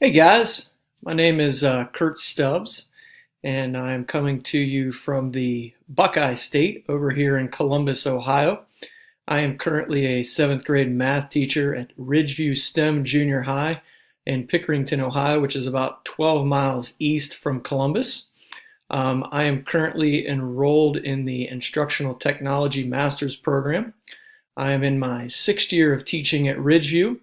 Hey guys, my name is Kurt Stubbs, and I'm coming to you from the Buckeye State over here in Columbus, Ohio. I am currently a seventh grade math teacher at Ridgeview STEM Junior High in Pickerington, Ohio, which is about 12 miles east from Columbus. I am currently enrolled in the Instructional Technology Master's Program. I am in my sixth year of teaching at Ridgeview,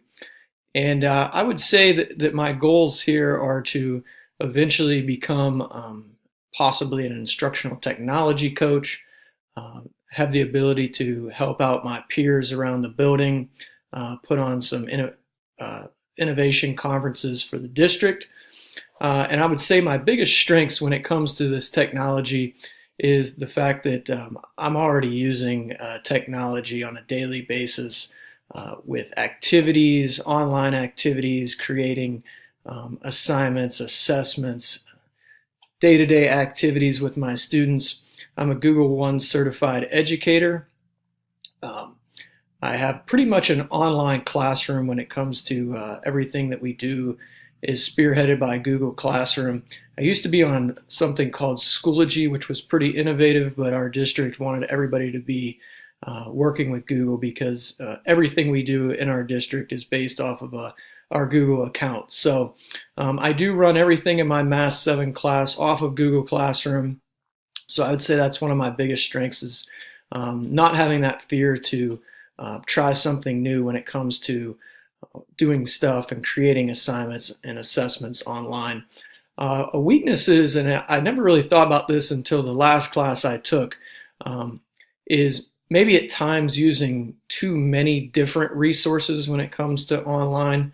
and I would say that my goals here are to eventually become possibly an instructional technology coach, have the ability to help out my peers around the building, put on some innovation conferences for the district. And I would say my biggest strengths when it comes to this technology is the fact that I'm already using technology on a daily basis with activities, online activities, creating assignments, assessments, day-to-day activities with my students. I'm a Google One certified educator. Um, I have pretty much an online classroom when it comes to everything that we do is spearheaded by Google Classroom. I used to be on something called Schoology, which was pretty innovative, but our district wanted everybody to be working with Google because everything we do in our district is based off of our Google account. So I do run everything in my Math 7 class off of Google Classroom. So I would say that's one of my biggest strengths is not having that fear to try something new when it comes to doing stuff and creating assignments and assessments online. A weakness is, and I never really thought about this until the last class I took, is maybe at times using too many different resources when it comes to online.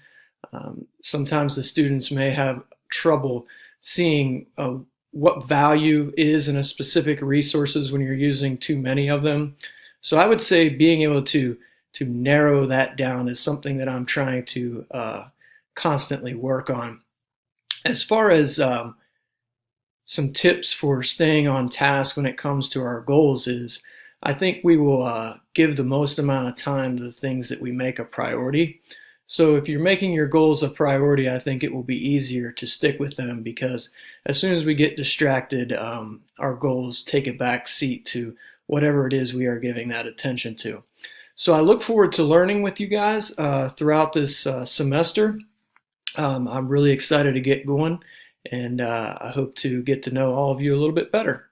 Sometimes the students may have trouble seeing what value is in a specific resources when you're using too many of them. So I would say being able to narrow that down is something that I'm trying to constantly work on. As far as some tips for staying on task when it comes to our goals is I think we will give the most amount of time to the things that we make a priority. So if you're making your goals a priority, I think it will be easier to stick with them because as soon as we get distracted, our goals take a back seat to whatever it is we are giving that attention to. So I look forward to learning with you guys throughout this semester. I'm really excited to get going, and I hope to get to know all of you a little bit better.